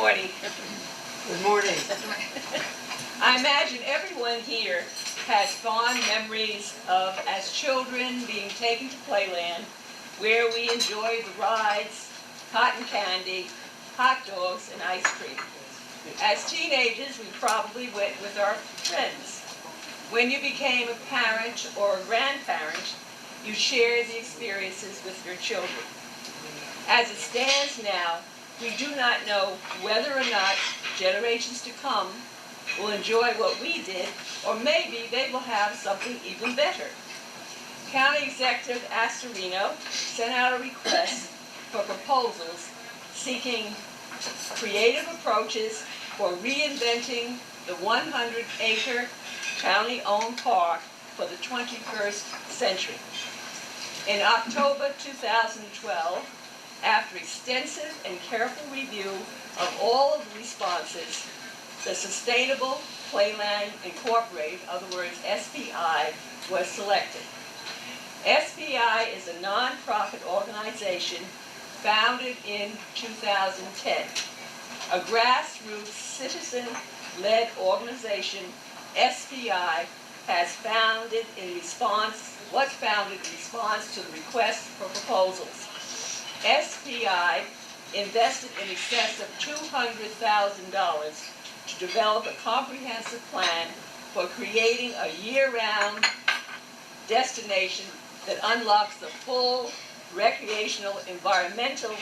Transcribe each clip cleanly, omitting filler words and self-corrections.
morning. Good morning. I imagine everyone here has fond memories of, as children, being taken to Playland, where we enjoyed the rides, cotton candy, hot dogs, and ice cream. As teenagers, we probably went with our friends. When you became a parent or a grandparent, you shared the experiences with your children. As it stands now, we do not know whether or not generations to come will enjoy what we did, or maybe they will have something even better. County Executive Astorino sent out a request for proposals seeking creative approaches for reinventing the 100-acre county-owned park for the 21st century. In October 2012, after extensive and careful review of all of the responses, the Sustainable Playland Incorporated, in other words, SPI, was selected. SPI is a non-profit organization founded in 2010. A grassroots, citizen-led organization, SPI was founded in response to the request for proposals. SPI invested in excess of $200,000 to develop a comprehensive plan for creating a year-round destination that unlocks the full recreational, environmental,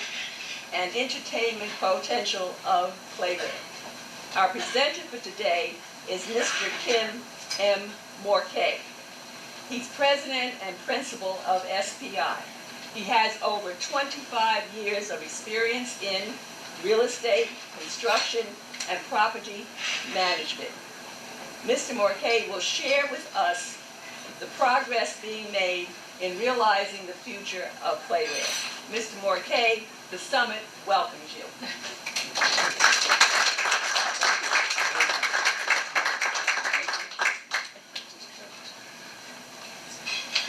and entertainment potential of Playland. Our presenter for today is Mr. Kim M. Morkay. He's president and principal of SPI. He has over 25 years of experience in real estate, construction, and property management. Mr. Morkay will share with us the progress being made in realizing the future of Playland. Mr. Morkay, the summit welcomes you.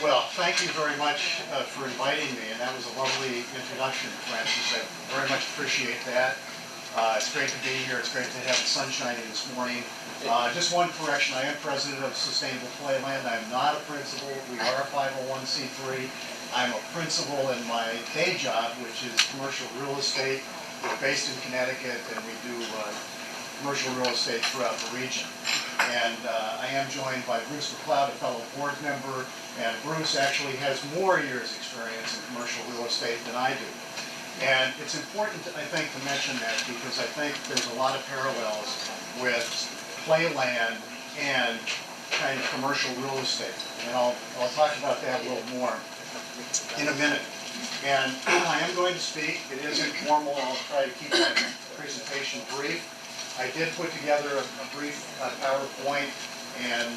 Well, thank you very much for inviting me, and that was a lovely introduction, Francis. I very much appreciate that. It's great to be here. It's great to have the sun shining this morning. Just one correction. I am president of Sustainable Playland. I am not a principal. We are a 501c3. I'm a principal in my day job, which is commercial real estate. We're based in Connecticut, and we do commercial real estate throughout the region. And I am joined by Bruce McLeod, a fellow board member, and Bruce actually has more years experience in commercial real estate than I do. And it's important, I think, to mention that because I think there's a lot of parallels with Playland and kind of commercial real estate. And I'll talk about that a little more in a minute. And I am going to speak. It is informal. I'll try to keep my presentation brief. I did put together a brief PowerPoint, and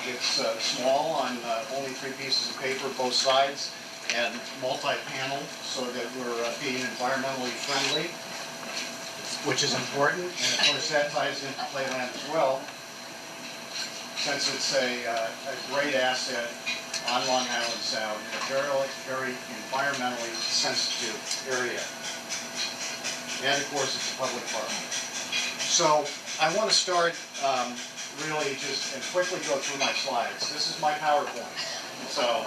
it's small on only 3 pieces of paper, both sides, and multi-panel, so that we're being environmentally friendly, which is important. And of course, that ties into Playland as well, since it's a great asset on Long Island Sound in a very environmentally sensitive area. And of course, it's a public park. So I want to start really just and quickly go through my slides. This is my PowerPoint. So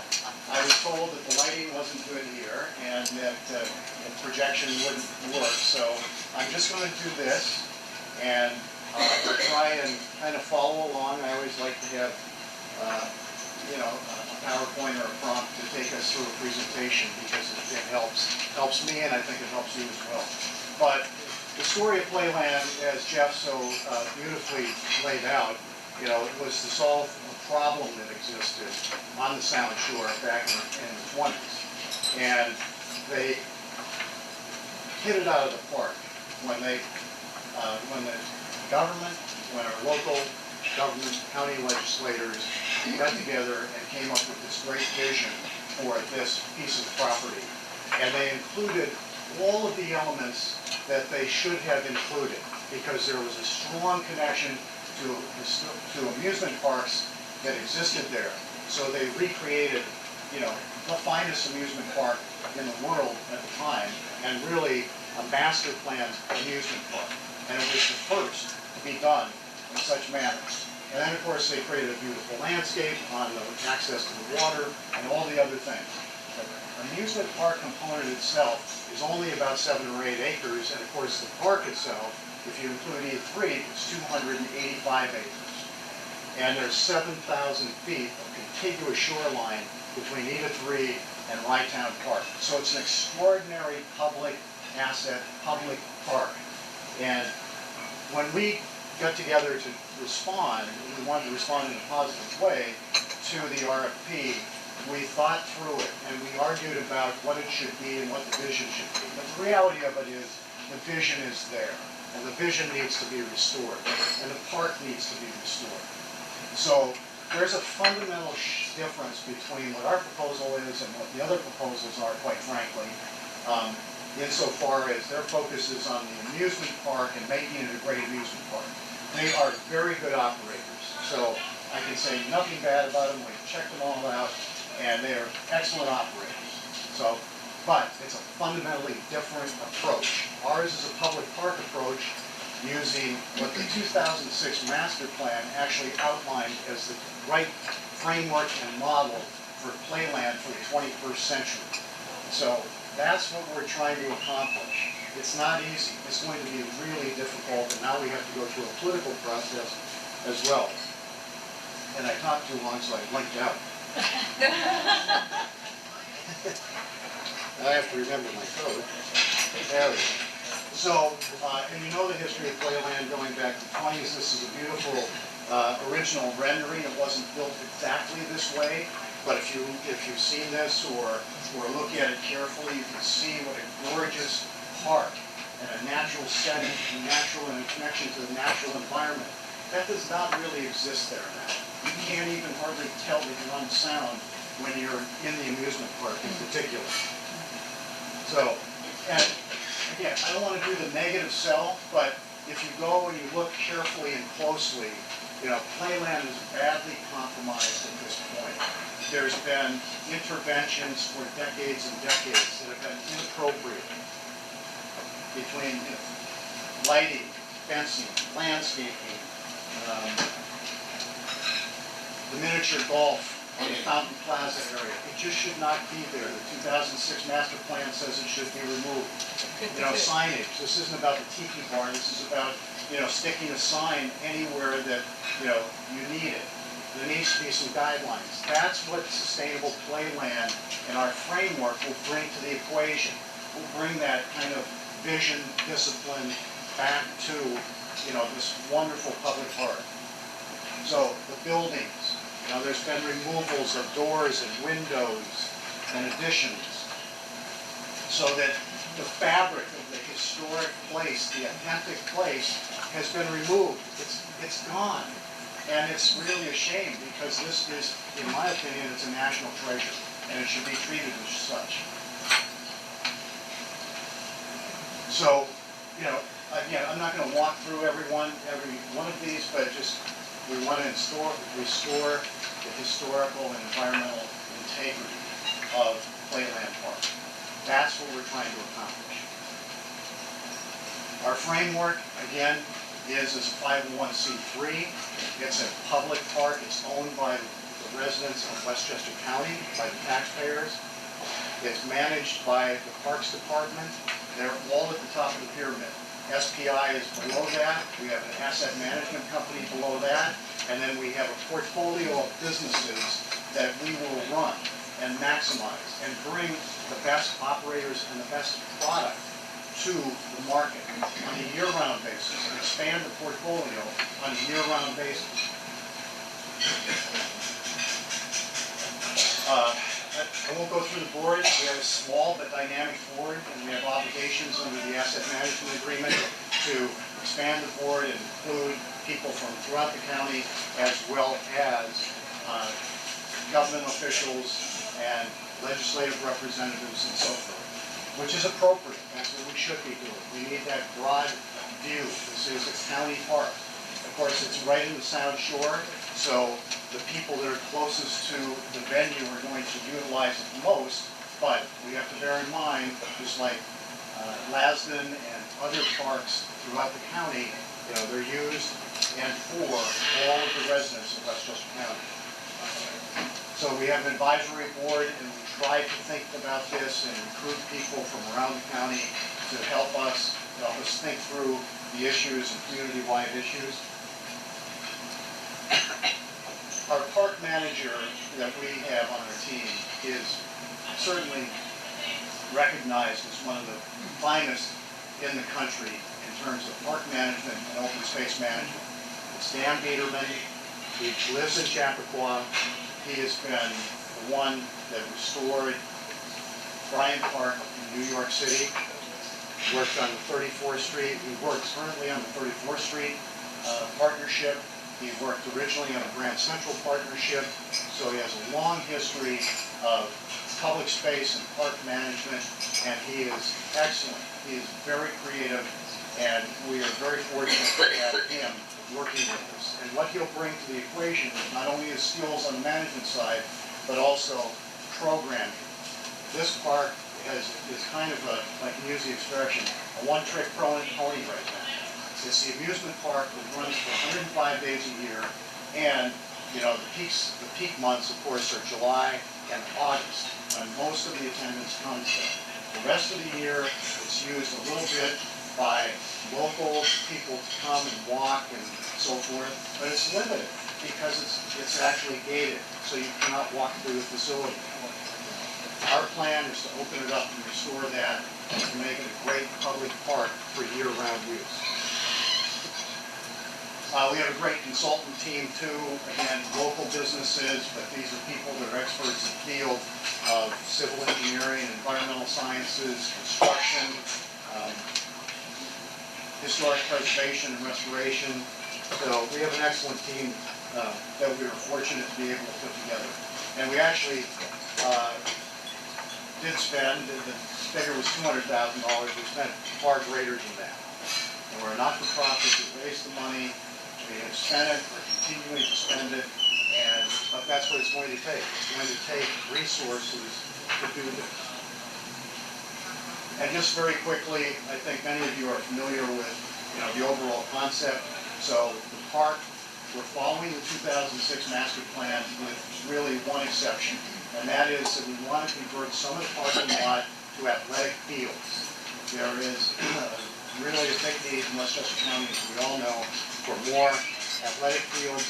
I was told that the lighting wasn't good here and that the projection wouldn't work. So I'm just going to do this and try and kind of follow along. I always like to have a PowerPoint or a prompt to take us through a presentation because it helps me, and I think it helps you as well. But the story of Playland, as Jeff so beautifully laid out, it was to solve a problem that existed on the Sound Shore back in the 20s. And they hit it out of the park when the government, when our local government, county legislators got together and came up with this great vision for this piece of property. And they included all of the elements that they should have included because there was a strong connection to amusement parks that existed there. So they recreated, the finest amusement park in the world at the time, and really a master planned amusement park. and it was the first to be done in such manner. And then, of course, they created a beautiful landscape on the access to the water and all the other things. The amusement park component itself is only about 7 or 8 acres, and of course, the park itself, if you include E3, it's 285 acres. And there's 7,000 feet of contiguous shoreline between E3 and Ryetown Park. So it's an extraordinary public asset, public park. And when we got together to respond, we wanted to respond in a positive way to the RFP, we thought through it and we argued about what it should be and what the vision should be. But the reality of it is the vision is there, and the vision needs to be restored, and the park needs to be restored. So there's a fundamental difference between what our proposal is and what the other proposals are, quite frankly, insofar as their focus is on the amusement park and making it a great amusement park. They are very good operators, so I can say nothing bad about them. We've checked them all out, and they are excellent operators. So, but it's a fundamentally different approach. Ours is a public park approach using what the 2006 master plan actually outlined as the right framework and model for Playland for the 21st century. So that's what we're trying to accomplish. It's not easy. It's going to be really difficult, and now we have to go through a political process as well. And I talked too long, so I blinked out. I have to remember my code. There we go. So, and you know the history of Playland going back to the 20s. This is a beautiful original rendering. It wasn't built exactly this way, but if you've seen this or look at it carefully, you can see what a gorgeous park and a natural setting, and a connection to the natural environment. That does not really exist there now. You can't even hardly tell that you're on sound when you're in the amusement park in particular. So, and again, I don't want to do the negative sell, but if you go and you look carefully and closely, you know, Playland is badly compromised at this point. There's been interventions for decades and decades that have been inappropriate between lighting, fencing, landscaping, the miniature golf on the Fountain Plaza area. It just should not be there. The 2006 master plan says it should be removed. You know, signage. This isn't about the tiki bar. This is about, you know, sticking a sign anywhere that, you know, you need it. There needs to be some guidelines. That's what sustainable Playland and our framework will bring to the equation. We'll bring that kind of vision, discipline back to, you know, this wonderful public park. So the buildings, you know, there's been removals of doors and windows and additions so that the fabric of the historic place, the authentic place, has been removed. It's gone. And it's really a shame because this is, in my opinion, it's a national treasure and it should be treated as such. So, you know, again, I'm not going to walk through every one of these, but just we want to restore the historical and environmental integrity of Playland Park. That's what we're trying to accomplish. Our framework, again, is a 501c3. It's a public park. It's owned by the residents of Westchester County, by the taxpayers. It's managed by the Parks Department. They're all at the top of the pyramid. SPI is below that. We have an asset management company below that. And then we have a portfolio of businesses that we will run and maximize and bring the best operators and the best product to the market on a year-round basis and expand the portfolio on a year-round basis. I won't go through the board. We have a small but dynamic board, and we have obligations under the asset management agreement to expand the board and include people from throughout the county as well as government officials and legislative representatives and so forth, which is appropriate. That's what we should be doing. We need that broad view. This is a county park. Of course, it's right in the Sound Shore, so the people that are closest to the venue are going to utilize it most, but we have to bear in mind, just like Lasden and other parks throughout the county, they're used and for all of the residents of Westchester County. So we have an advisory board, and we try to think about this and recruit people from around the county to help us think through the issues and community-wide issues. Our park manager that we have on our team is certainly recognized as one of the finest in the country in terms of park management and open space management. It's Dan Biederman. He lives in Chappaqua. He has been the one that restored Bryant Park in New York City. He worked on the 34th Street. He works currently on the 34th Street partnership. He worked originally on the Grand Central partnership. So he has a long history of public space and park management, and he is excellent. He is very creative, and we are very fortunate to have him working with us. And what he'll bring to the equation is not only his skills on the management side, but also programming. This park is kind of a, if I can use the expression, a one-trick pony right now. It's the amusement park that runs for 105 days a year, and the peak months, of course, are July and August, when most of the attendance comes from. The rest of the year, it's used a little bit by local people to come and walk and so forth, but it's limited because it's actually gated, so you cannot walk through the facility. Our plan is to open it up and restore that and to make it a great public park for year-round use. We have a great consultant team too, again, local businesses, but these are people that are experts in the field of civil engineering, environmental sciences, construction, historic preservation and restoration. So we have an excellent team that we are fortunate to be able to put together. And we actually did spend, the figure was $200,000, we spent far greater than that. And we're a not-for-profit, we raised the money, we have spent it, we're continuing to spend it, but that's what it's going to take. It's going to take resources to do this. And just very quickly, I think many of you are familiar with the overall concept. So the park, we're following the 2006 master plan with really one exception, and that is that we want to convert some of the parking lot to athletic fields. There is really a big need in Westchester County, as we all know, for more athletic fields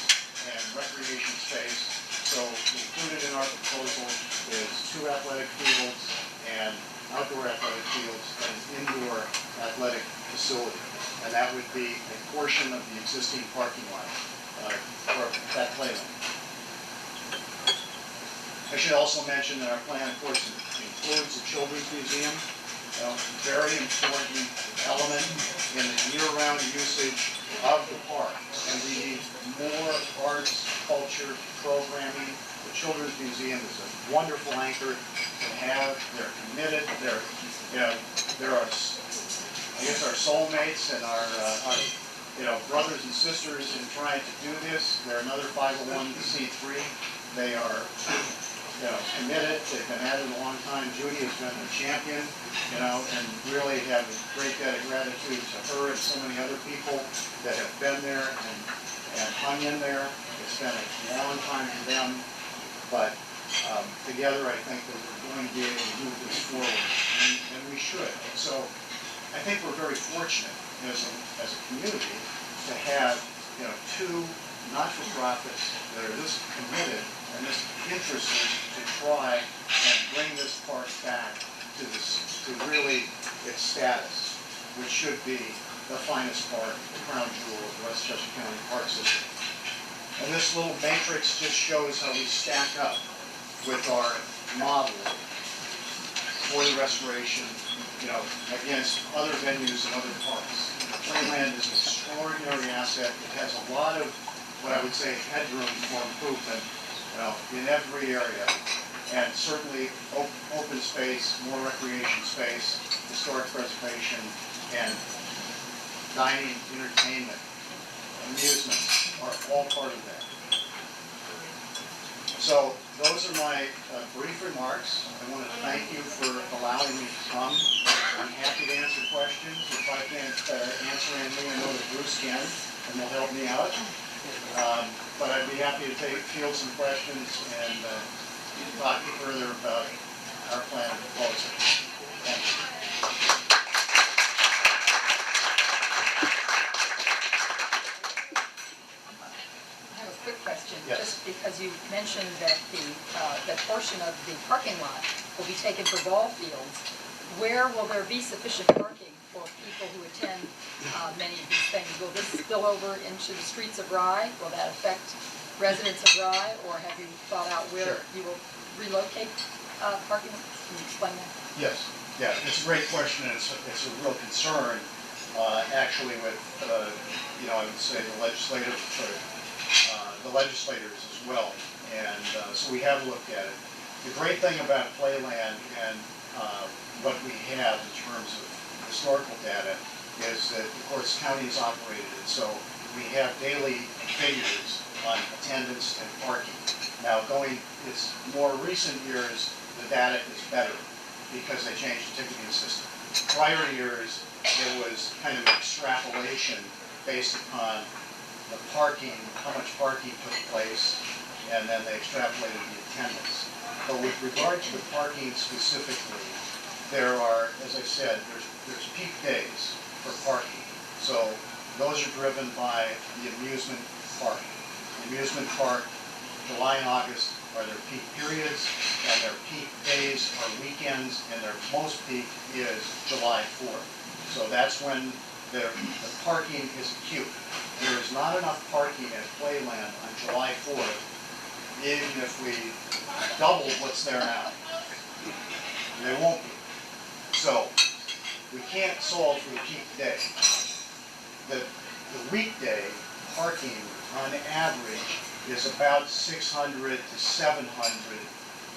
and recreation space. So included in our proposal is 2 athletic fields and outdoor athletic fields and indoor athletic facility. And that would be a portion of the existing parking lot for that playland. I should also mention that our plan, of course, includes the Children's Museum, a very important element in the year-round usage of the park. And we need more arts, culture, programming. The Children's Museum is a wonderful anchor to have. They're committed. They're our, I guess, our soulmates and our brothers and sisters in trying to do this. They're another 501c3. They are committed. They've been at it a long time. Judy has been their champion, and really have a great debt of gratitude to her and so many other people that have been there and hung in there. It's been a long time for them, but together I think that we're going to be able to move this forward, and we should. So I think we're very fortunate as a community to have 2 not-for-profits that are this committed and this interested to try and bring this park back to really its status, which should be the finest park, the crown jewel of the Westchester County Park System. And this little matrix just shows how we stack up with our model for the restoration, against other venues and other parks. Playland is an extraordinary asset. It has a lot of what I would say headroom for improvement in every area, and certainly open space, more recreation space, historic preservation, and dining, entertainment, amusement are all part of that. So those are my brief remarks. I want to thank you for allowing me to come. I'm happy to answer questions. If I can't answer anything, I know that Bruce can, and will help me out. But I'd be happy to field some questions and talk to you further about our plan and proposal. Thank you. I have a quick question. Yes. Just because you mentioned that that portion of the parking lot will be taken for ball fields, where will there be sufficient parking for people who attend many of these things? Will this spill over into the streets of Rye? Will that affect residents of Rye, or have you thought out where Sure. you will relocate parking? Can you explain that? Yes, yeah, it's a great question, and it's a real concern, actually, with, I would say the legislators as well, and so we have looked at it. The great thing about Playland and what we have in terms of historical data is that, of course, counties operated it, so we have daily figures on attendance and parking. Now, it's more recent years, the data is better because they changed the ticketing system. Prior years, there was kind of extrapolation based upon the parking, how much parking took place, and then they extrapolated the attendance. But with regard to the parking specifically, there are, as I said, there's peak days for parking. So those are driven by the amusement park. The amusement park, July and August are their peak periods, and their peak days are weekends, and their most peak is July 4th. So that's when the parking is acute. There is not enough parking at Playland on July 4th, even if we double what's there now. There won't be. So we can't solve for the peak day. The weekday parking on average is about 600 to 700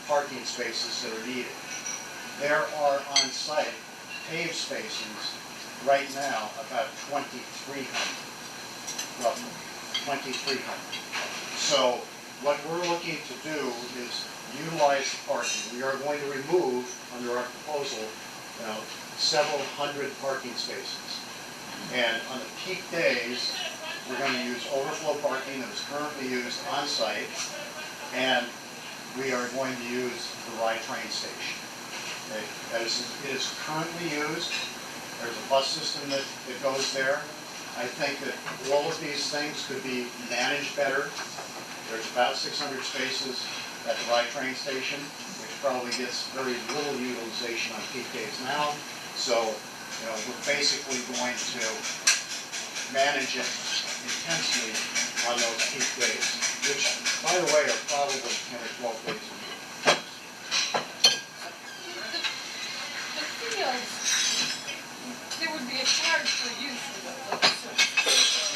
parking spaces that are needed. There are on-site paved spaces right now about 2,300, roughly 2,300. So what we're looking to do is utilize the parking. We are going to remove, under our proposal, several hundred parking spaces. And on the peak days, we're going to use overflow parking that is currently used on-site, and we are going to use the Rye train station. Okay? It is currently used. There's a bus system that goes there. I think that all of these things could be managed better. There's about 600 spaces at the Rye train station, which probably gets very little utilization on peak days now. So, we're basically going to manage it intensely on those peak days, which, by the way, are probably 10 or 12 days a week. The fields, there would be a charge for use of those,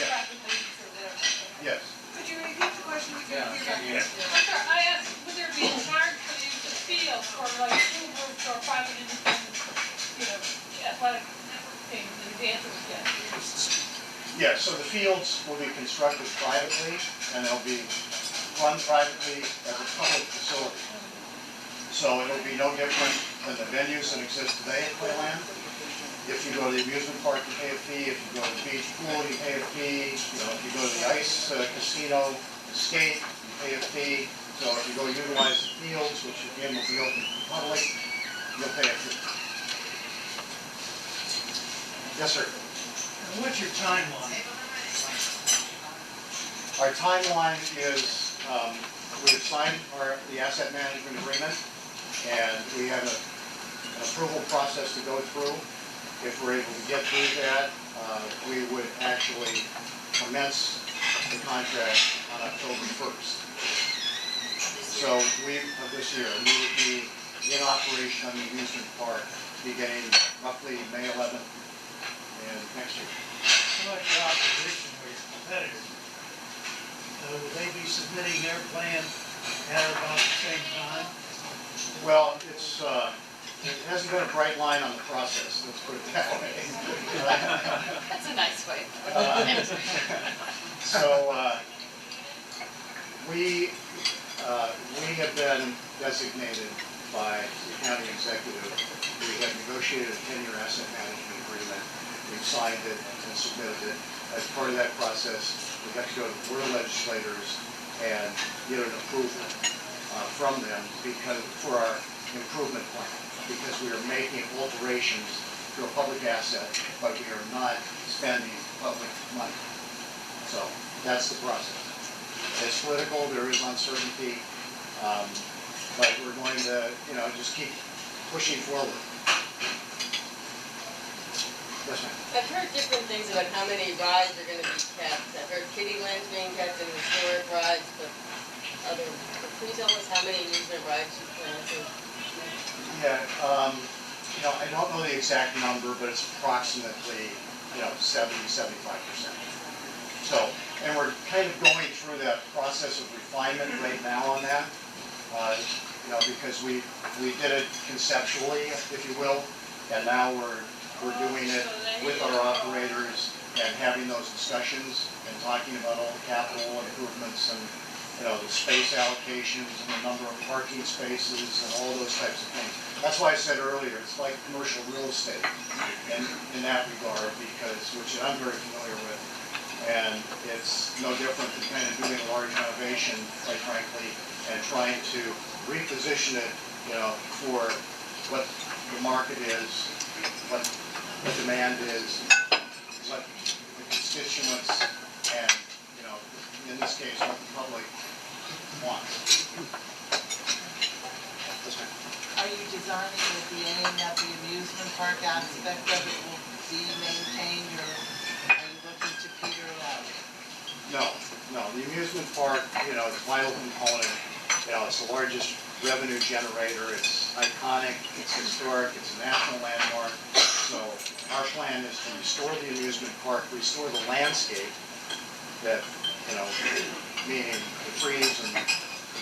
Yeah. rapidly use or whatever. Yes. Could you repeat the question? We couldn't Yeah. hear that. I'm sorry, I asked, would there be a charge for the use of fields for like school groups or private independent, athletic things? And the answer was yes. Yeah, so the fields will be constructed privately, and they'll be run privately as a public facility. So it'll be no different than the venues that exist today at Playland. If you go to the amusement park, you pay a fee. If you go to the beach pool, you pay a fee. If you go to the ice casino, skate, you pay a fee. So if you go utilize the fields, which again will be open to the public, you'll pay a fee. Yes, sir. And what's your timeline? Our timeline is, we have signed the asset management agreement, and we have an approval process to go through. If we're able to get through that, we would actually commence the contract on October 1st. So of this year, we would be in operation on the amusement park beginning roughly May 11th and next year. How about your opposition or your competitors? Will they be submitting their plan at about the same time? Well, it hasn't been a bright line on the process, let's put it that way. That's a nice way. So we we have been designated by the county executive. We have negotiated a 10-year asset management agreement. We've signed it and submitted it. As part of that process, we have to go to the board of legislators and get an approval from them for our improvement plan, because we are making alterations to a public asset, but we are not spending public money. So that's the process. It's political, there is uncertainty, but we're going to, just keep pushing forward. Yes, ma'am. I've heard different things about how many rides are going to be kept. I've heard Kittyland's being kept in historic rides, but can you tell us how many amusement rides you plan to? Yeah, I don't know the exact number, but it's approximately, 70-75%. So, and we're kind of going through that process of refinement right now on that, because we did it conceptually, if you will, and now we're doing it with our operators and having those discussions and talking about all the capital improvements and, the space allocations and the number of parking spaces and all those types of things. That's why I said earlier, it's like commercial real estate in that regard, which I'm very familiar with. And it's no different than kind of doing a large renovation, quite frankly, and trying to reposition it, for what the market is, what the demand is, what the constituents, and, in this case, what the public wants. Yes, ma'am. Are you designing with the aim that the amusement park aspect of it will be maintained, or are you looking to peter it out? No. The amusement park, is a vital component. It's the largest revenue generator. It's iconic. It's historic. It's a national landmark. So our plan is to restore the amusement park, restore the landscape that, meaning the trees and the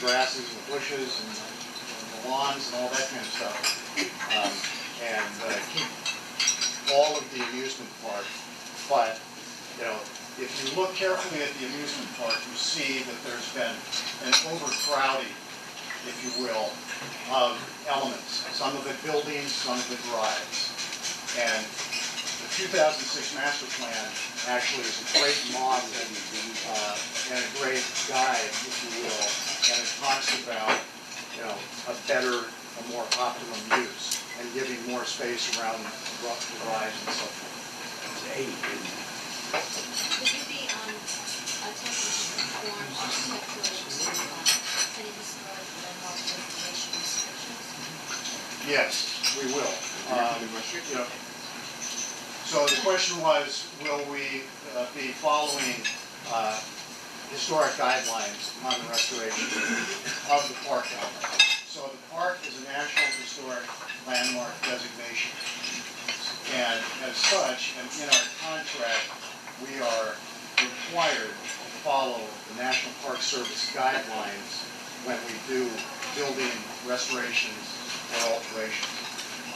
grasses and the bushes and the lawns and all that kind of stuff, and keep all of the amusement park. But, if you look carefully at the amusement park, you see that there's been an overcrowding, if you will, of elements. Some of it buildings, some of it rides. And the 2006 master plan actually is a great model and a great guide, if you will, and it talks about, a better, a more optimum use and giving more space around the rides and so forth. Would you be attempting to conform architecturally to any historic landmark preservation restrictions? Yes, we will. So the question was, will we be following historic guidelines on the restoration of the park element? So the park is a National Historic Landmark designation. And as such, and in our contract, we are required to follow the National Park Service guidelines when we do building restorations or alterations.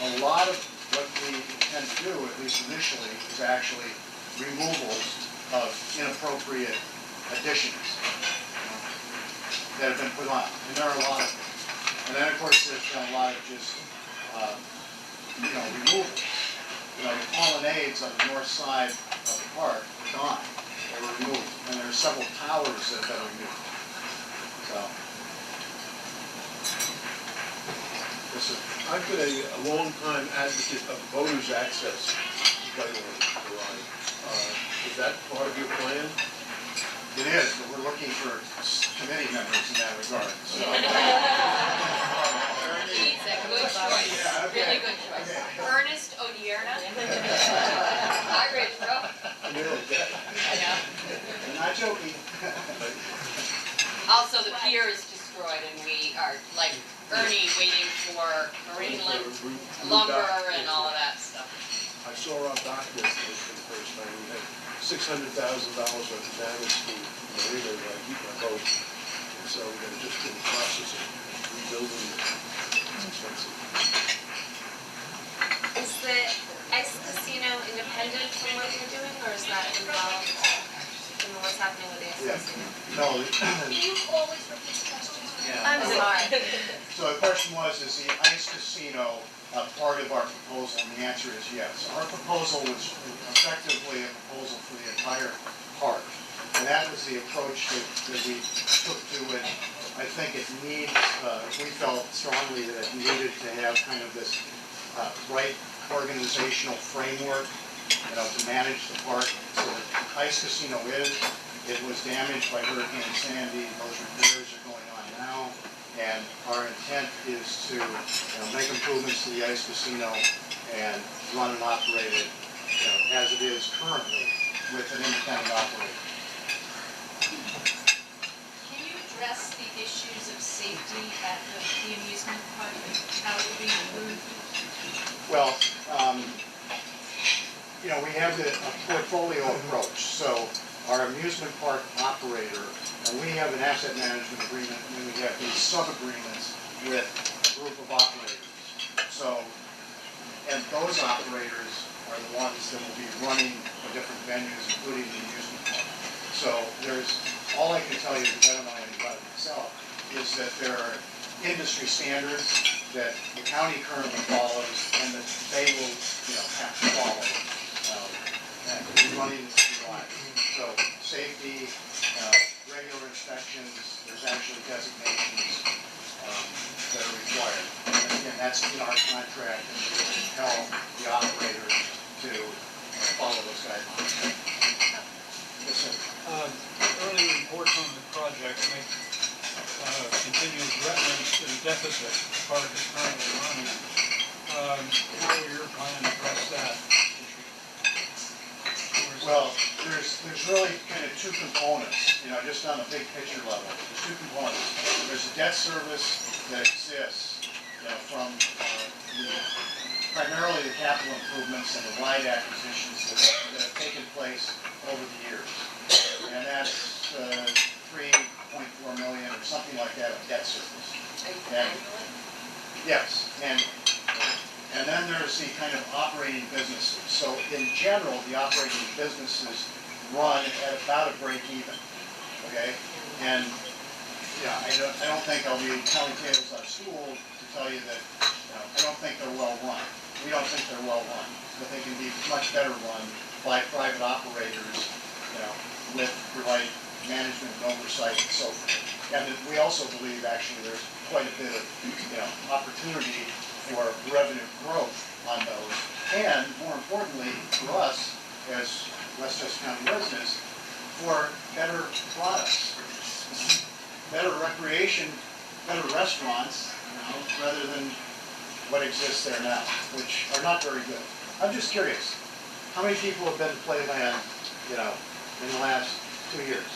A lot of what we intend to do, at least initially, is actually removals of inappropriate additions that have been put on. And there are a lot of them. And then, of course, there's been a lot of just, removals. The colonnades on the north side of the park are gone. They were removed. And there are several towers that have been removed. So, yes, sir. I've been a long-time advocate of voters' access to Playland to ride. Is that part of your plan? It is, but we're looking for committee members in that regard. So. He's a good choice, really good choice. Ernest Odierna. Hi, Rachel. I know. I'm not joking. Also, the pier is destroyed and we are like Ernie waiting for marine lumber and all of that stuff. I saw our dock yesterday for the first time. We had $600,000 worth of damage to the marina where I keep my boat. And so we're just in the process of rebuilding it. It's expensive. Is the ex-casino independent from what you're doing, or is that involved in what's happening with the Yeah. ex-casino? No, Can you always repeat questions for I'm sorry. So the question was, is the ice casino part of our proposal? And the answer is yes. Our proposal was effectively a proposal for the entire park. And that was the approach that we took to it. I think it needs, we felt strongly that it needed to have kind of this right organizational framework, to manage the park. So the ice casino it was damaged by Hurricane Sandy. Those repairs are going on now. And our intent is to make improvements to the ice casino and run and operate it as it is currently with an independent operator. Can you address the issues of safety at the amusement park and how it will be improved? Well, we have a portfolio approach. So our amusement park operator, and we have an asset management agreement, and we have these sub-agreements with a group of operators. So, and those operators are the ones that will be running the different venues, including the amusement park. So all I can tell you, because I don't know anything about it myself, is that there are industry standards that the county currently follows and that they will, have to follow. And running the lines. So safety, regular inspections, there's actually designations that are required. And again, that's in our contract, and we will tell the operator to follow those guidelines. Yes, sir. Early reports on the project make continued reference to the deficit the park is currently running. How are your plan to address that issue? Well, there's really kind of two components, just on a big picture level. There's two components. There's a debt service that exists, from primarily the capital improvements and the ride acquisitions that have taken place over the years. And that's 3.4 million or something like that of debt service. Yes, and then there's the kind of operating businesses. So in general, the operating businesses run at about a break even, okay? And I don't think I'll be telling tales out of school to tell you that I don't think they're well run. We don't think they're well run, but they can be much better run by private operators, with the right management and oversight and so forth. And we also believe actually there's quite a bit of opportunity for revenue growth on those, and more importantly for us as Westchester County residents, for better products, better recreation, better restaurants, rather than what exists there now, which are not very good. I'm just curious, how many people have been to Playland, in the last 2 years?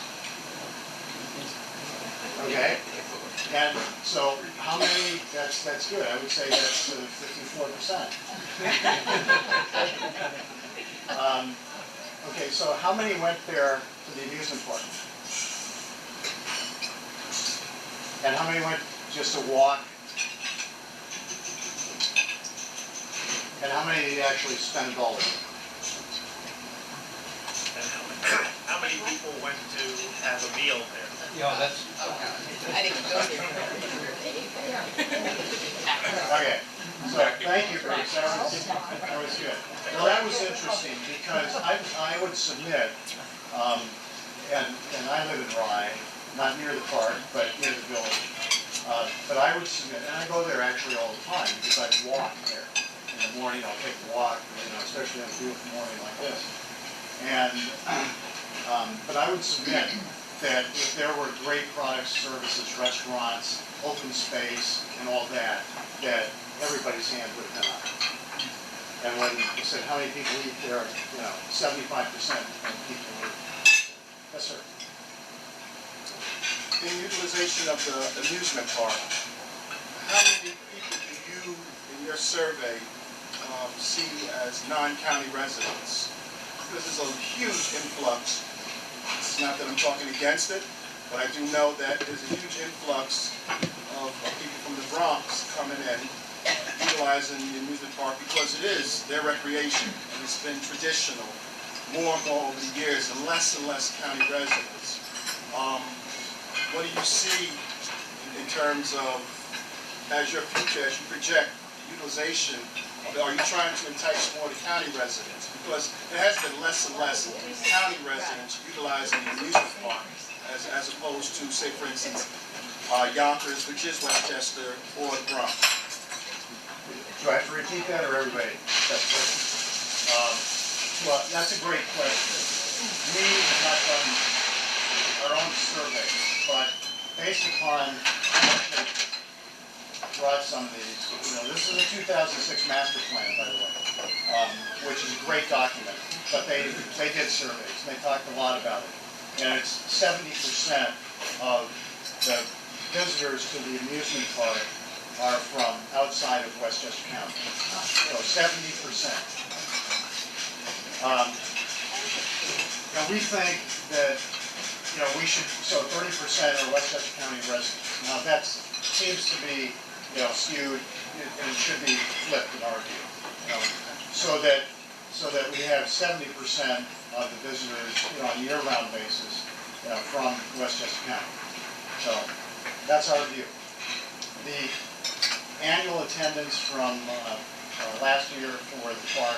Okay. And so how many, that's good, I would say that's 54%. Okay, so how many went there to the amusement park? And how many went just to walk? And how many actually spend a dollar? How many people went to have a meal there? Yeah, that's. I didn't go there. Okay, so thank you, Bruce, that was good. Well, that was interesting, because I would submit, and I live in Rye, not near the park, but near the village, but I would submit, and I go there actually all the time, because I walk there. In the morning, I'll take a walk, especially on a beautiful morning like this. And, but I would submit that if there were great products, services, restaurants, open space, and all that, that everybody's hand would have been up. And when you said how many people eat there, 75% of people eat. Yes, sir. In utilization of the amusement park, how many people do you, in your survey, see as non-county residents? This is a huge influx. It's not that I'm talking against it, but I do know that there's a huge influx of people from the Bronx coming in, utilizing the amusement park because it is their recreation, and it's been traditional more and more over the years, and less county residents. What do you see in in terms of, as your future, as you project utilization, are you trying to entice more of the county residents? Because there has been less and less county residents utilizing the amusement park as opposed to, say, for instance, Yonkers, which is Westchester, or the Bronx. Do I have to repeat that, or everybody? Well, that's a great question. We have not done our own survey, but based upon what they brought some of these, this is a 2006 master plan, by the way, which is a great document, but they did surveys, and they talked a lot about it. And it's 70% of the visitors to the amusement park are from outside of Westchester County. So 70%. And we think that, we should, so 30% are Westchester County residents. Now that seems to be, skewed, and it should be flipped in our view. So that we have 70% of the visitors, on a year-round basis, from Westchester County. So that's our view. The annual attendance from last year for the park,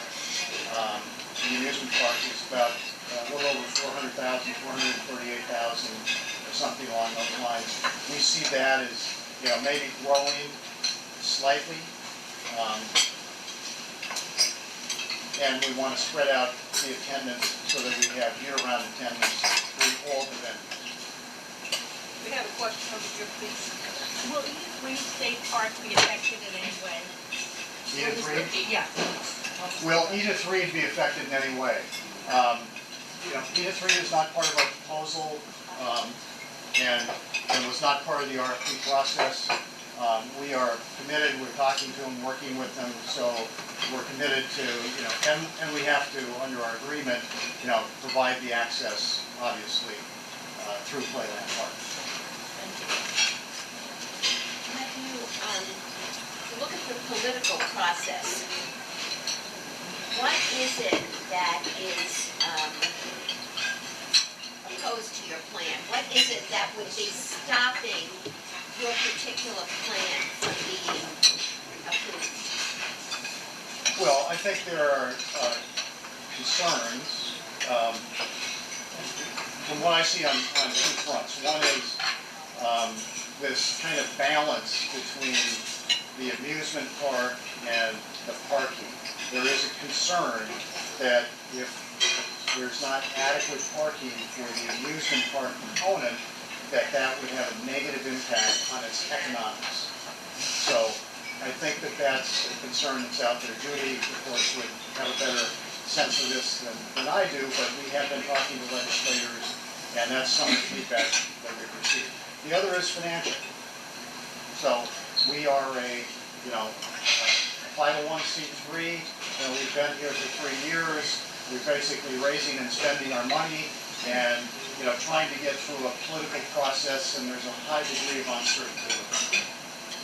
the amusement park, is about a little over 400,000, 438,000, or something along those lines. We see that as, maybe growing slightly. And we want to spread out the attendance so that we have year-round attendance for all the venues. We have a question over here, please. Will Green State Park be affected in any way? Edith Reed? Yeah. Will Edith Reed be affected in any way? Edith Reed is not part of our proposal and was not part of the RFP process. We are committed, we're talking to them, working with them, so we're committed to, and we have to, under our agreement, provide the access, obviously, through Playland Park. Matthew, look at the political process. What is it that is opposed to your plan? What is it that would be stopping your particular plan from being approved? Well, I think there are concerns from what I see on two fronts. One is this kind of balance between the amusement park and the parking. There is a concern that if there's not adequate parking for the amusement park component, that would have a negative impact on its economics. So I think that's a concern that's out there. Judy, of course, would have a better sense of this than I do, but we have been talking to legislators, and that's some of the feedback that we've received. The other is financial. So we are a 501c3. We've been here for 3 years. We're basically raising and spending our money, and trying to get through a political process, and there's a high degree of uncertainty.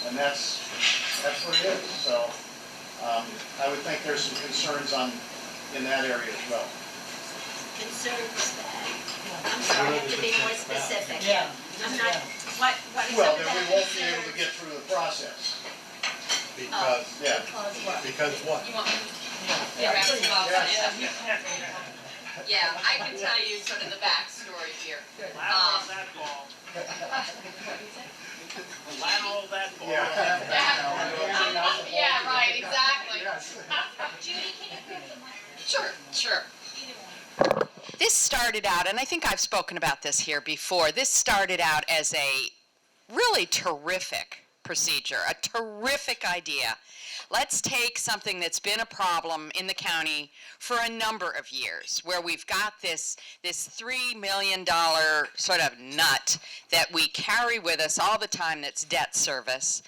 And that's what it is. So I would think there's some concerns in that area as well. Concerns that, I'm sorry, I have to be more specific. Yeah. I'm not, what is Well, some of that we the won't be able to concerns? get through the process. Oh, Yeah. Because what? You want me Yeah, Yeah, I can tell you sort of the backstory here. Lateral that ball. Lateral that ball. Yeah, right, exactly. Judy, can you grab the mic? Sure. This started out, and I think I've spoken about this here before, this started out as a really terrific procedure, a terrific idea. Let's take something that's been a problem in the county for a number of years, where we've got this $3 million sort of nut that we carry with us all the time that's debt service.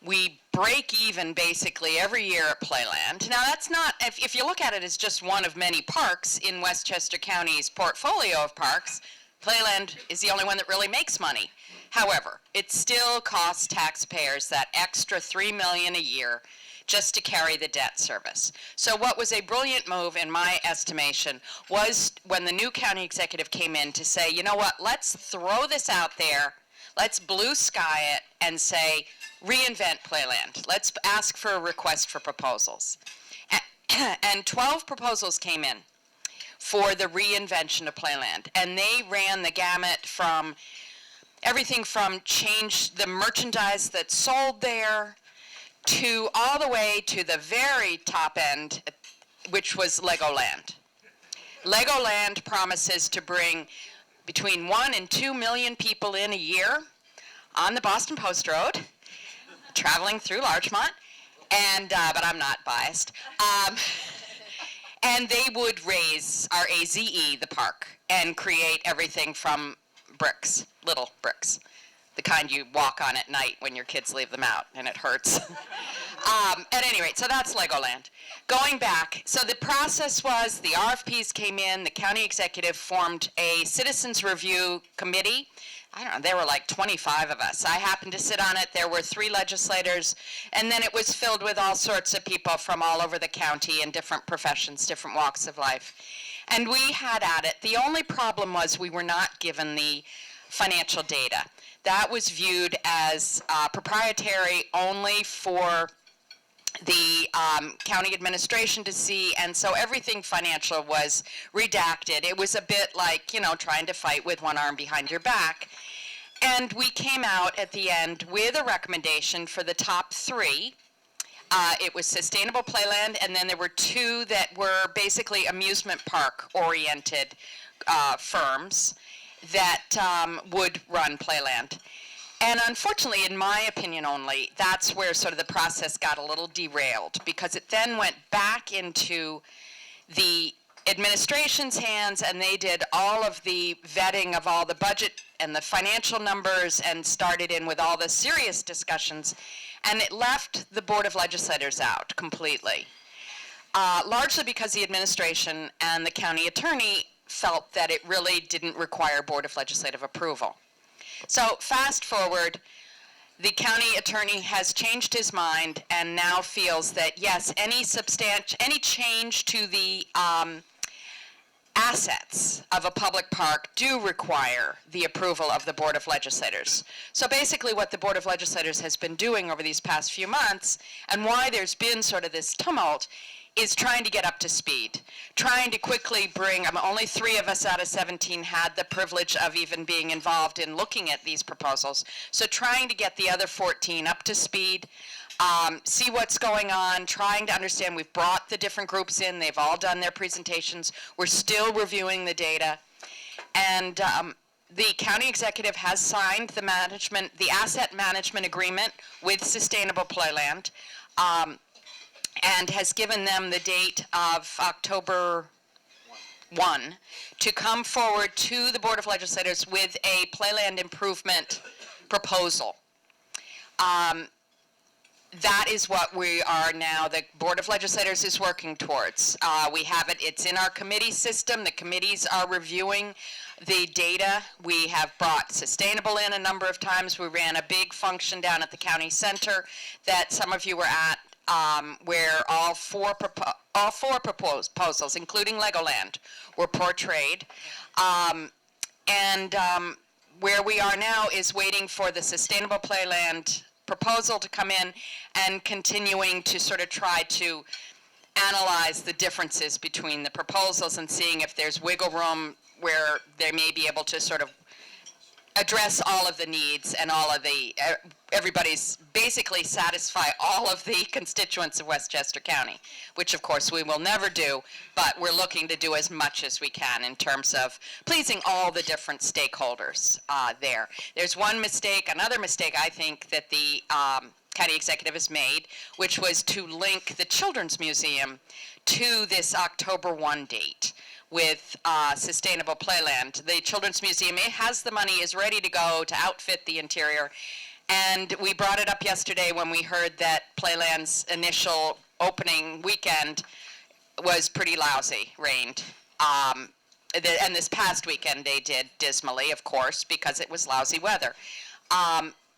We break even basically every year at Playland. Now that's not, if you look at it as just one of many parks in Westchester County's portfolio of parks, Playland is the only one that really makes money. However, it still costs taxpayers that extra $3 million a year just to carry the debt service. So what was a brilliant move, in my estimation, was when the new county executive came in to say, you know what, let's throw this out there. Let's blue sky it and say, reinvent Playland. Let's ask for a request for proposals. And 12 proposals came in for the reinvention of Playland. And they ran the gamut from everything from change the merchandise that's sold there to all the way to the very top end, which was Legoland. Legoland promises to bring between 1 and 2 million people in a year on the Boston Post Road, traveling through Larchmont, and but I'm not biased. And they would raise our AZE, the park, and create everything from bricks, little bricks, the kind you walk on at night when your kids leave them out and it hurts. At any rate, so that's Legoland. Going back, so the process was the RFPs came in, the county executive formed a citizens review committee. I don't know, there were like 25 of us. I happened to sit on it. There were 3 legislators, and then it was filled with all sorts of people from all over the county in different professions, different walks of life. And we had at it. The only problem was we were not given the financial data. That was viewed as proprietary only for the county administration to see, and so everything financial was redacted. It was a bit like, you know, trying to fight with one arm behind your back. And we came out at the end with a recommendation for the top 3. It was Sustainable Playland, and then there were 2 that were basically amusement park oriented firms that would run Playland. And unfortunately, in my opinion only, that's where sort of the process got a little derailed, because it then went back into the administration's hands, and they did all of the vetting of all the budget and the financial numbers and started in with all the serious discussions, and it left the Board of Legislators out completely, largely because the administration and the county attorney felt that it really didn't require Board of Legislative approval. So fast forward, the county attorney has changed his mind and now feels that yes, any change to the assets of a public park do require the approval of the Board of Legislators. So basically what the Board of Legislators has been doing over these past few months, and why there's been sort of this tumult, is trying to get up to speed, trying to quickly bring, only 3 of us out of 17 had the privilege of even being involved in looking at these proposals. So trying to get the other 14 up to speed, see what's going on, trying to understand. We've brought the different groups in, they've all done their presentations, we're still reviewing the data. And the county executive has signed the asset management agreement with Sustainable Playland. And has given them the date of October 1 to come forward to the Board of Legislators with a Playland improvement proposal. That is what we are now, the Board of Legislators is working towards. We have it, it's in our committee system. The committees are reviewing the data. We have brought Sustainable in a number of times. We ran a big function down at the county center that some of you were at, where all four proposals, including Legoland, were portrayed. Where we are now is waiting for the Sustainable Playland proposal to come in and continuing to sort of try to analyze the differences between the proposals and seeing if there's wiggle room where they may be able to sort of address all of the needs and all of the, everybody's basically satisfy all of the constituents of Westchester County, which of course we will never do, but we're looking to do as much as we can in terms of pleasing all the different stakeholders there. There's one mistake, another mistake I think that the county executive has made, which was to link the Children's Museum to this October 1 date with Sustainable Playland. The Children's Museum, it has the money, is ready to go to outfit the interior. And we brought it up yesterday when we heard that Playland's initial opening weekend was pretty lousy, rained. And this past weekend they did dismally, of course, because it was lousy weather.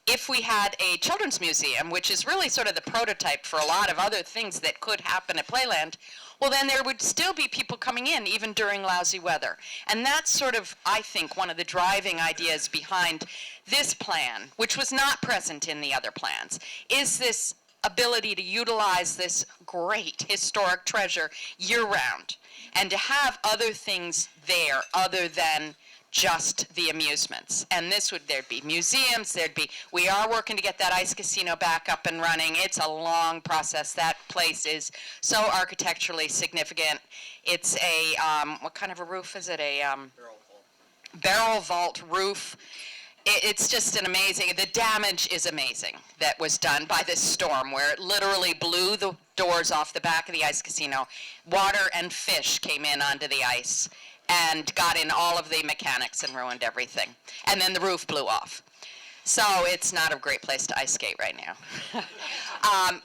If we had a children's museum, which is really sort of the prototype for a lot of other things that could happen at Playland, well, then there would still be people coming in even during lousy weather. And that's sort of, I think, one of the driving ideas behind this plan, which was not present in the other plans, is this ability to utilize this great historic treasure year-round and to have other things there other than just the amusements. And there'd be museums, we are working to get that ice casino back up and running. It's a long process. That place is so architecturally significant. It's a, what kind of a roof is it? Barrel vault roof. It's just an amazing, the damage is amazing that was done by this storm where it literally blew the doors off the back of the ice casino. Water and fish came in onto the ice and got in all of the mechanics and ruined everything. And then the roof blew off. So it's not a great place to ice skate right now.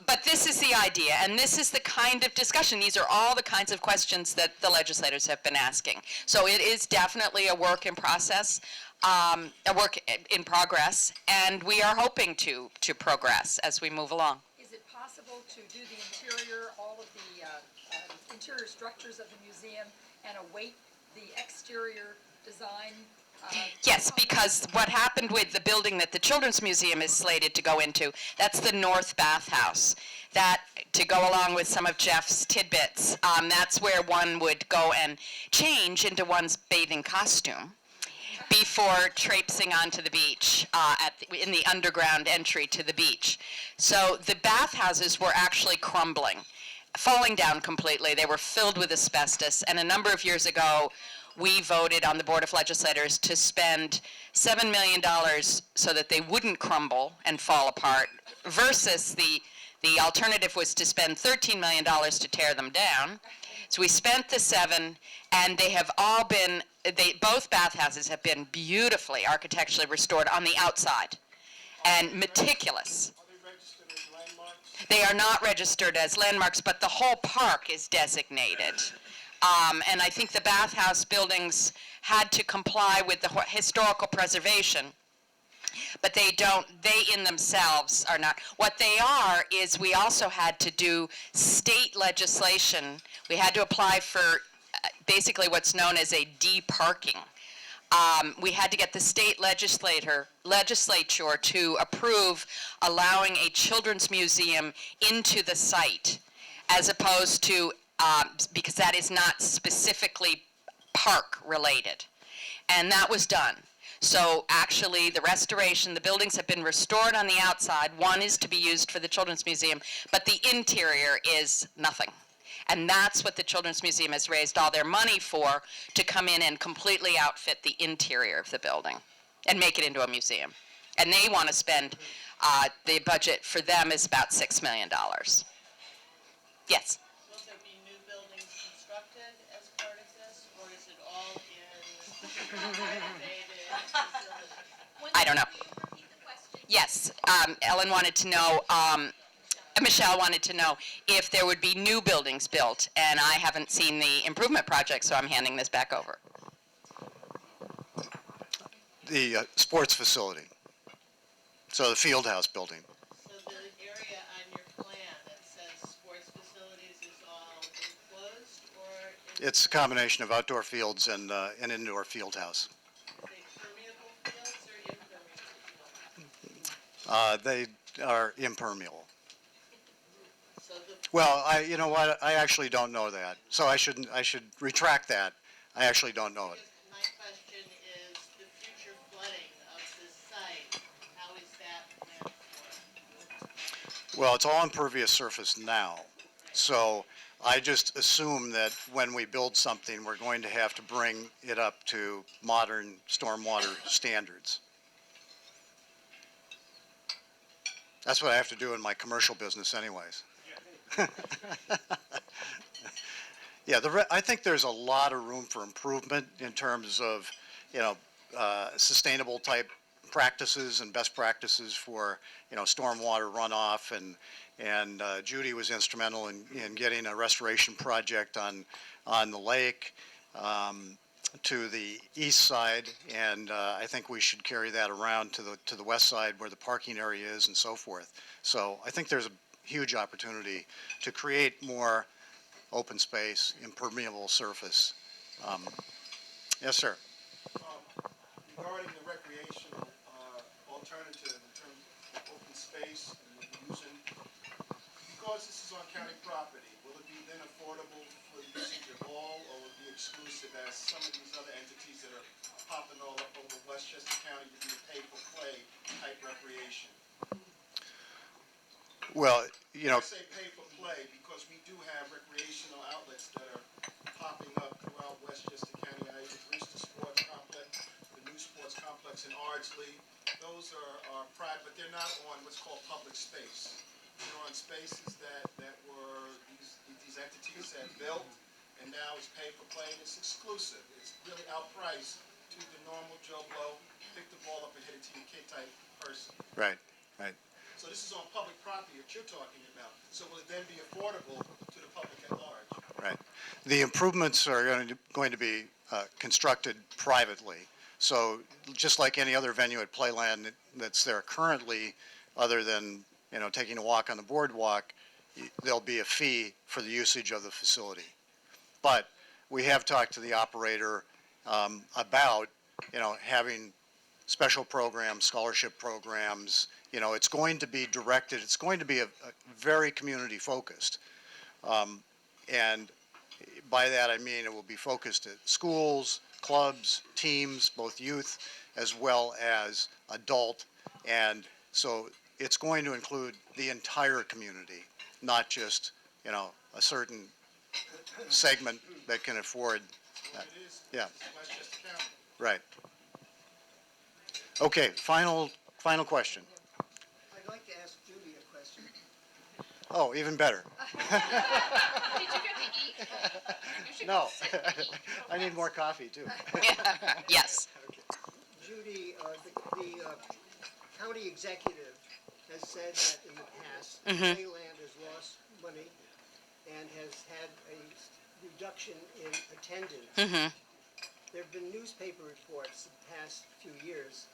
But this is the idea, and this is the kind of discussion. These are all the kinds of questions that the legislators have been asking. So it is definitely a work in process, a work in progress, and we are hoping to progress as we move along. Is it possible to do the interior, all of the interior structures of the museum, and await the exterior design? Yes, because what happened with the building that the Children's Museum is slated to go into, that's the North Bathhouse. That, to go along with some of Jeff's tidbits, that's where one would go and change into one's bathing costume before traipsing onto the beach in the underground entry to the beach. So the bathhouses were actually crumbling, falling down completely. They were filled with asbestos, and a number of years ago, we voted on the Board of Legislators to spend $7 million so that they wouldn't crumble and fall apart, versus the alternative was to spend $13 million to tear them down. So we spent the 7, and they have all been, both bathhouses have been beautifully architecturally restored on the outside and meticulous. Are they registered as landmarks? They are not registered as landmarks, but the whole park is designated. And I think the bathhouse buildings had to comply with the historical preservation, but they in themselves are not. What they are is we also had to do state legislation. We had to apply for basically what's known as a deparking. We had to get the state legislature to approve allowing a children's museum into the site, as opposed to because that is not specifically park related. And that was done. So actually the restoration, the buildings have been restored on the outside. One is to be used for the Children's Museum, but the interior is nothing. And that's what the Children's Museum has raised all their money for, to come in and completely outfit the interior of the building and make it into a museum. And they want to spend, the budget for them is about $6 million. Yes? Will there be new buildings constructed as part of this, or is it all in renovated facilities? I don't know. Yes, Ellen wanted to know, Michelle wanted to know if there would be new buildings built, and I haven't seen the improvement project, so I'm handing this back over. The sports facility, so the field house building. So the area on your plan that says sports facilities is all enclosed, or? It's a combination of outdoor fields and an indoor field house. Are they permeable fields or impermeable fields? They are impermeable. So the Well, you know what, I actually don't know that, so I should retract that. I actually don't know it. My question is the future flooding of this site, how is that planned for? Well, it's all impervious surface now, so I just assume that when we build something, we're going to have to bring it up to modern stormwater standards. That's what I have to do in my commercial business anyways. Yeah, I think there's a lot of room for improvement in terms of, sustainable type practices and best practices for, stormwater runoff, and Judy was instrumental in getting a restoration project on the lake to the east side, and I think we should carry that around to the west side where the parking area is and so forth. So I think there's a huge opportunity to create more open space, impermeable surface. Yes, sir. Regarding the recreational alternative in terms of open space and using, because this is on county property, will it be then affordable for the usage of all, or will it be exclusive as some of these other entities that are popping all up over Westchester County to be a pay-for-play type recreation? Well, you know, I say pay-for-play because we do have recreational outlets that are popping up throughout Westchester County. I use Brewster Sports Complex, the new sports complex in Ardsley. Those are private, but they're not on what's called public space. They're on spaces that were these entities had built, and now it's pay-for-play, and it's exclusive. It's really outpriced to the normal Joe Blow, pick the ball up and hit it to your kid type person. right, right. So this is on public property that you're talking about. So will it then be affordable to the public at large? Right. The improvements are going to be constructed privately. So just like any other venue at Playland that's there currently, other than, you know, taking a walk on the boardwalk, there'll be a fee for the usage of the facility. But we have talked to the operator about, you know, having special programs, scholarship programs. You know, it's going to be directed, it's going to be a very community focused. And by that I mean it will be focused at schools, clubs, teams, both youth as well as adult. And so it's going to include the entire community, not just, you know, a certain segment that can afford that. Yeah. Westchester County. Right. Okay, final question. I'd like to ask Judy a question. Oh, even better. Did you get to eat? You should No, go sit. I need more coffee too. Yes. Judy, the county executive has said that in the past, Playland has lost money and has had a reduction in attendance. There have been newspaper reports the past few years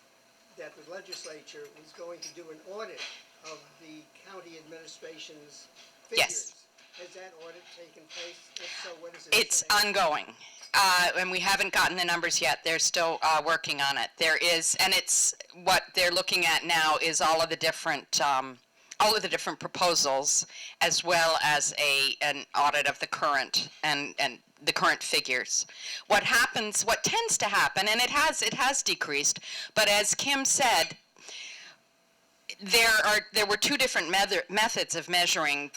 that the legislature was going to do an audit of the county administration's figures. Yes. Has that audit taken place? If so, what is it? It's say? ongoing, and we haven't gotten the numbers yet. They're still working on it. There is, and it's what they're looking at now is all of the different proposals, as well as an audit of the current and the current figures. What tends to happen, and it has decreased, but as Kim said, there were two different methods of measuring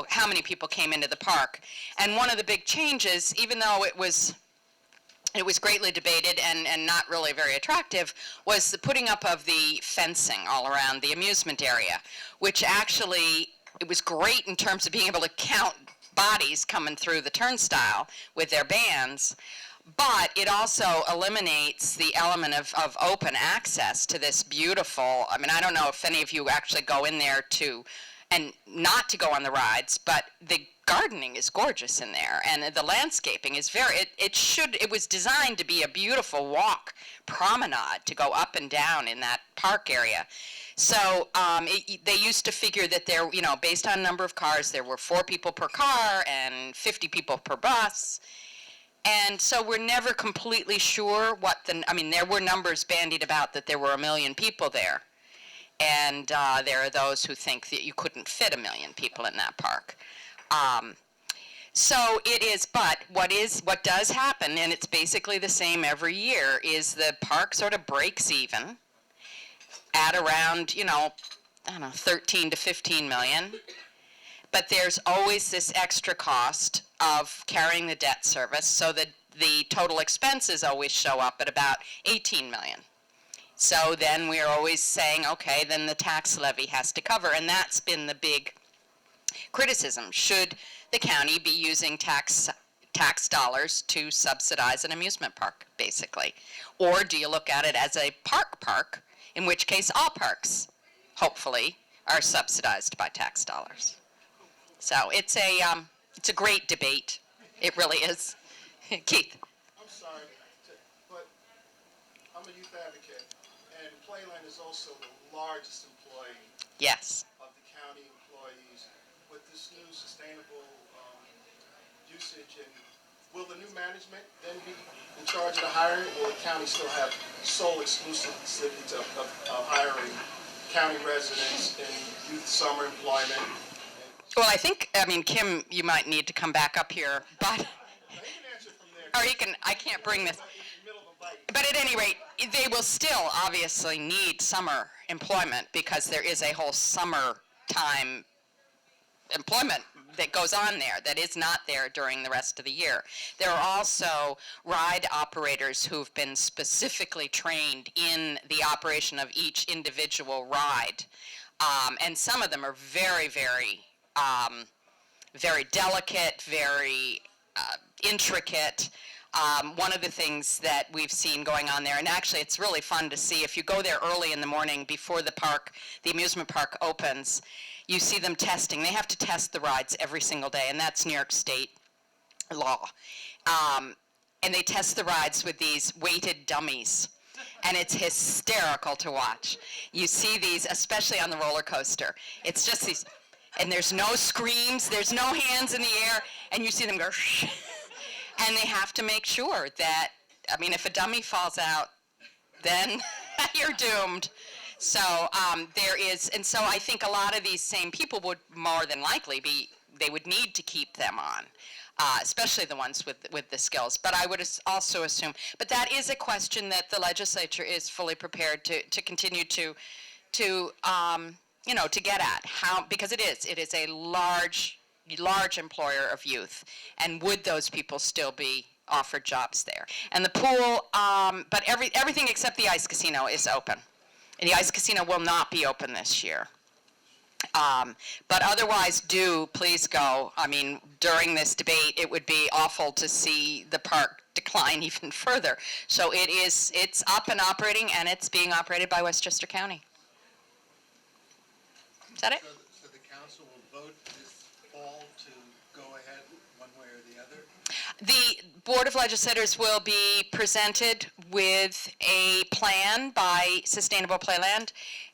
how many people came into the park. And one of the big changes, even though it was greatly debated and not really very attractive, was the putting up of the fencing all around the amusement area, which actually, it was great in terms of being able to count bodies coming through the turnstile with their bands, but it also eliminates the element of open access to this beautiful, I mean, I don't know if any of you actually go in there and not to go on the rides, but the gardening is gorgeous in there, and the landscaping is it was designed to be a beautiful walk, promenade, to go up and down in that park area. So they used to figure that there, you know, based on number of cars, there were 4 people per car and 50 people per bus. And so we're never completely sure there were numbers bandied about that there were 1 million people there. And there are those who think that you couldn't fit 1 million people in that park. So it is, but what does happen, and it's basically the same every year, is the park sort of breaks even at around, 13 to 15 million. But there's always this extra cost of carrying the debt service, so that the total expenses always show up at about 18 million. So then we're always saying, okay, then the tax levy has to cover, and that's been the big criticism. Should the county be using tax dollars to subsidize an amusement park, basically? Or do you look at it as a park, in which case all parks, hopefully, are subsidized by tax dollars? So it's a great debate. It really is. Keith. I'm sorry, but I'm a youth advocate, and Playland is also the largest employee Yes. of the county employees. With this new sustainable usage, and will the new management then be in charge of the hiring, or will the county still have sole exclusivity of hiring county residents in youth summer employment? Well, I mean, Kim, you might need to come back up here, but, or you can, I can't bring this. But at any rate, they will still obviously need summer employment because there is a whole summertime employment that goes on there that is not there during the rest of the year. There are also ride operators who've been specifically trained in the operation of each individual ride. And some of them are very, very, very delicate, very intricate. One of the things that we've seen going on there, and actually it's really fun to see, if you go there early in the morning before the park, the amusement park opens, you see them testing. They have to test the rides every single day, and that's New York State law. And they test the rides with these weighted dummies, and it's hysterical to watch. You see these, especially on the roller coaster. It's just these, and there's no screams, there's no hands in the air, and you see them go, and they have to make sure that, I mean, if a dummy falls out, then you're doomed. So there is, and so I think a lot of these same people would more than likely be, they would need to keep them on, especially the ones with the skills. But I would also assume, but that is a question that the legislature is fully prepared to continue to you know, to get at, how, because it is a large employer of youth, and would those people still be offered jobs there? And the pool, but everything except the ice casino is open. And the ice casino will not be open this year. But otherwise, please go. I mean, during this debate, it would be awful to see the park decline even further. So it's up and operating, and it's being operated by Westchester County. Is that it? So the council will vote this fall to go ahead one way or the other? The Board of Legislators will be presented with a plan by Sustainable Playland,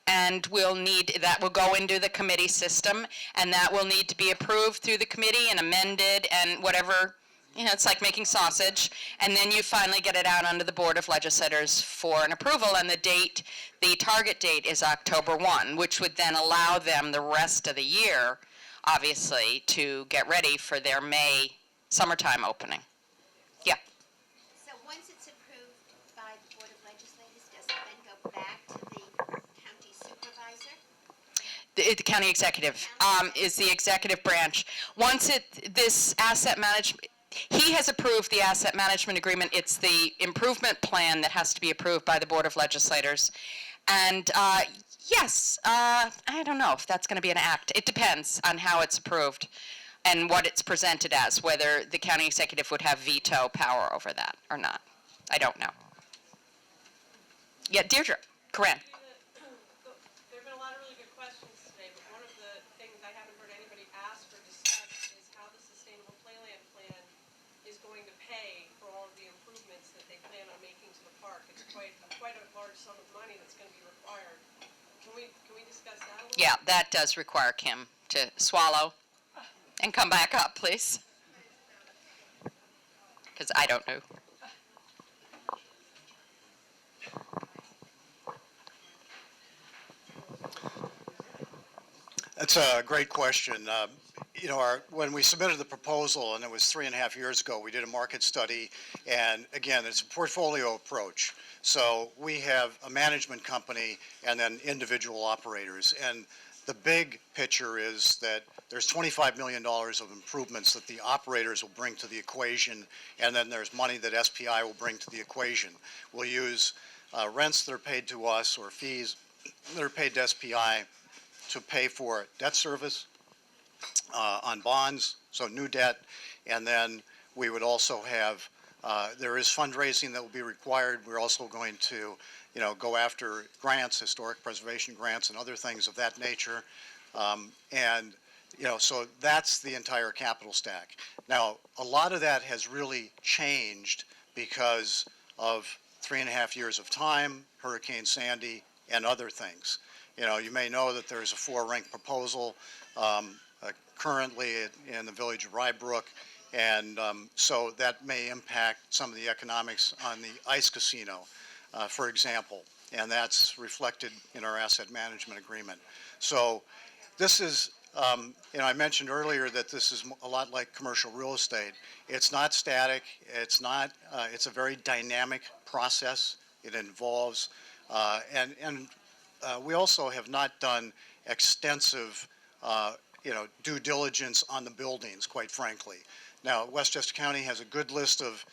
and that will go into the committee system, and that will need to be approved through the committee and amended and whatever, you know, it's like making sausage, and then you finally get it out under the Board of Legislators for an approval, and the target date is October 1, which would then allow them the rest of the year, obviously, to get ready for their May summertime opening. Yeah. So once it's approved by the Board of Legislators, does it then go back to the county supervisor? The county executive is the executive branch. Once this asset management, he has approved the asset management agreement. It's the improvement plan that has to be approved by the Board of Legislators. And yes, I don't know if that's going to be an act. It depends on how it's approved and what it's presented as, whether the county executive would have veto power over that or not. I don't know. Yeah, Deirdre, Corinne. There have been a lot of really good questions today, but one of the things I haven't heard anybody ask or discuss is how the Sustainable Playland plan is going to pay for all of the improvements that they plan on making to the park. It's quite a large sum of money that's going to be required. Can we discuss that a little? Yeah, that does require Kim to swallow and come back up, please. Because I don't know. That's a great question. You know, when we submitted the proposal, and it was 3.5 years ago, we did a market study, and again, it's a portfolio approach. So we have a management company and then individual operators. And the big picture is that there's $25 million of improvements that the operators will bring to the equation, and then there's money that SPI will bring to the equation. We'll use rents that are paid to us or fees that are paid to SPI to pay for debt service on bonds, so new debt, and then we would also have, there is fundraising that will be required. We're also going to, you know, go after grants, historic preservation grants and other things of that nature. And, you know, so that's the entire capital stack. Now, a lot of that has really changed because of 3.5 years of time, Hurricane Sandy, and other things. You know, you may know that there's a 4-rank proposal currently in the village of Rybrook, And so that may impact some of the economics on the ice casino, for example, and that's reflected in our asset management agreement. So this is, I mentioned earlier that this is a lot like commercial real estate. It's not static. It's not. It's a very dynamic process. It involves, we also have not done extensive, due diligence on the buildings, quite frankly. Now, Westchester County has a good list of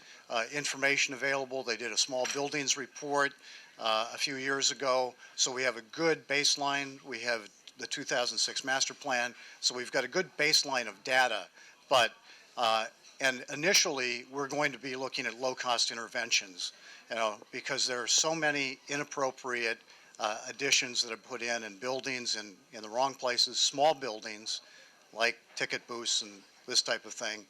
information available. They did a small buildings report a few years ago, so we have a good baseline. We have the 2006 master plan, so we've got a good baseline of data. But and initially, we're going to be looking at low-cost interventions, because there are so many inappropriate additions that are put in buildings in the wrong places, small buildings like ticket booths and this type of thing.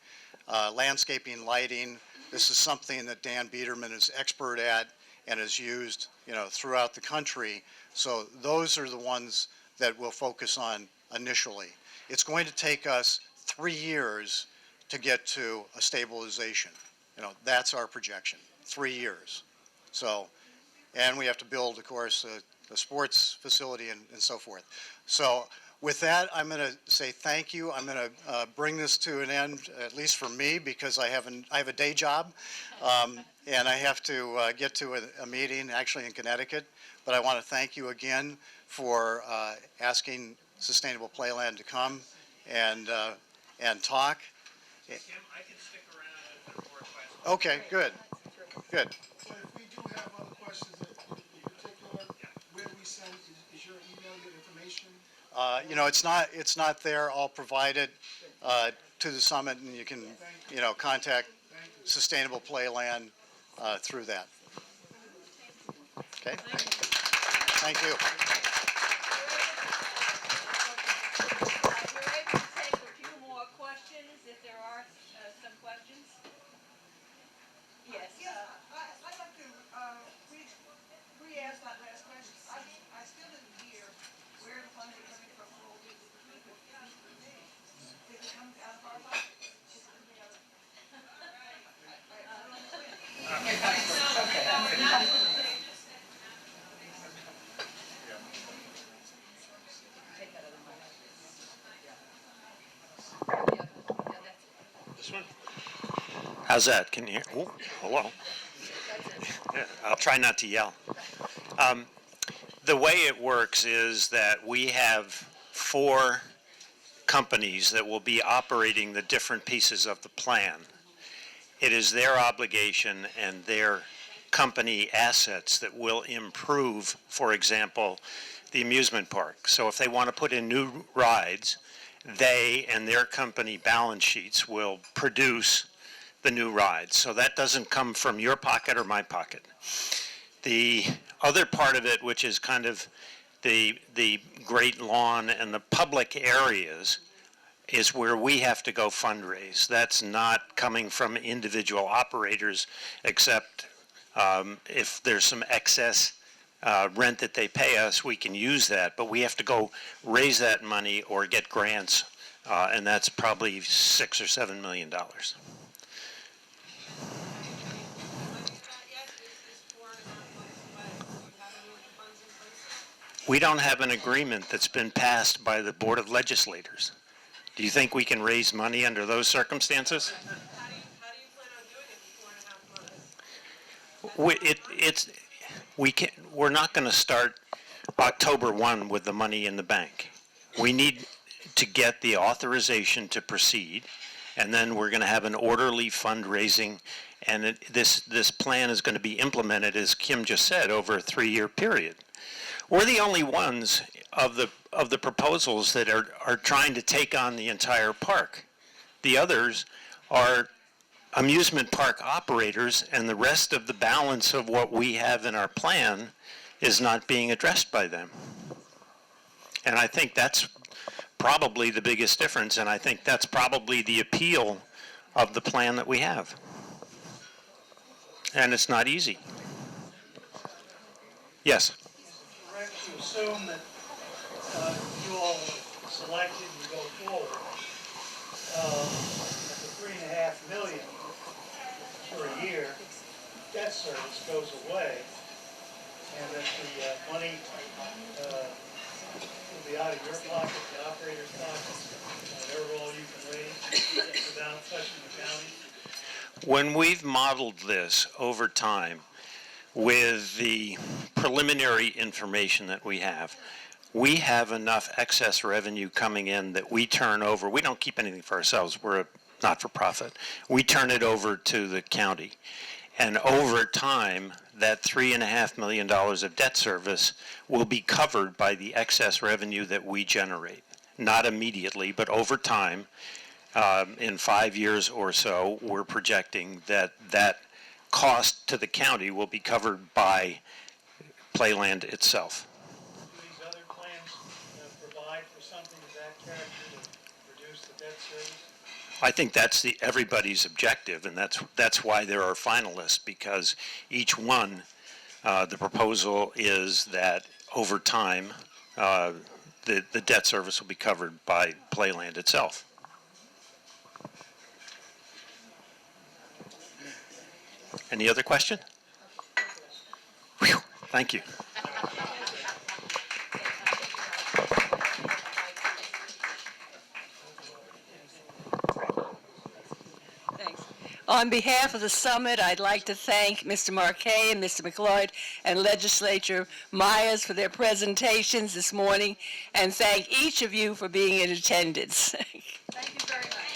Landscaping, lighting, this is something that Dan Biederman is expert at and is used, throughout the country. So those are the ones that we'll focus on initially. It's going to take us 3 years to get to a stabilization. That's our projection, 3 years. So, and we have to build, of course, the sports facility and so forth. So with that, I'm going to say thank you. I'm going to bring this to an end, at least for me, because I have a day job, and I have to get to a meeting actually in Connecticut. But I want to thank you again for asking Sustainable Playland to come and talk. Kim, I can stick around if there are more questions. Okay, good, good. So if we do have other questions in particular, where we send, is your email, your information? It's not there. I'll provide it to the summit, and you can, contact Sustainable Playland through that. Okay? Thank you. We're able to take a few more questions if there are some questions. Yes. I'd like to re-ask that last question. I still didn't hear where the funds are coming from for all these things. If it comes out of our pocket, it's going to be out of. This one? How's that? Can you hear? Oh, hello. Yeah, I'll try not to yell. The way it works is that we have 4 companies that will be operating the different pieces of the plan. It is their obligation and their company assets that will improve, for example, the amusement park. So if they want to put in new rides, they and their company balance sheets will produce the new rides. So that doesn't come from your pocket or my pocket. The other part of it, which is kind of the Great Lawn and the public areas, is where we have to go fundraise. That's not coming from individual operators, except if there's some excess rent that they pay us, we can use that. But we have to go raise that money or get grants, and that's probably $6 or $7 million. We don't have an agreement that's been passed by the Board of Legislators. Do you think we can raise money under those circumstances? How do you plan on doing it before and how much? We're not going to start October 1 with the money in the bank. We need to get the authorization to proceed, and then we're going to have an orderly fundraising, and this plan is going to be implemented, as Kim just said, over a 3-year period. We're the only ones of the proposals that are trying to take on the entire park. The others are amusement park operators, and the rest of the balance of what we have in our plan is not being addressed by them. And I think that's probably the biggest difference, and I think that's probably the appeal of the plan that we have. And it's not easy. Yes? Correct to assume that you all selected and go forward at the 3.5 service goes away, and that the money will be out of your pocket, the operator's pocket, whatever all you can raise, without touching the county? When we've modeled this over time with the preliminary information that we have enough excess revenue coming in that we turn over. We don't keep anything for ourselves. We're a not-for-profit. We turn it over to the county. And over time, that $3.5 million of debt service will be covered by the excess revenue that we generate. Not immediately, but over time, in 5 years or so, we're projecting that that cost to the county will be covered by Playland itself. Do these other plans provide for something of that character to reduce the debt service? I think that's everybody's objective, and that's why there are finalists, because each one, the proposal is that over time, the debt service will be covered by Playland itself. Any other question? Whew, thank you. Thanks. On behalf of the summit, I'd like to thank Mr. Marquet and Mr. McLeod and Legislator Myers for their presentations this morning, and thank each of you for being in attendance. Thank you very much.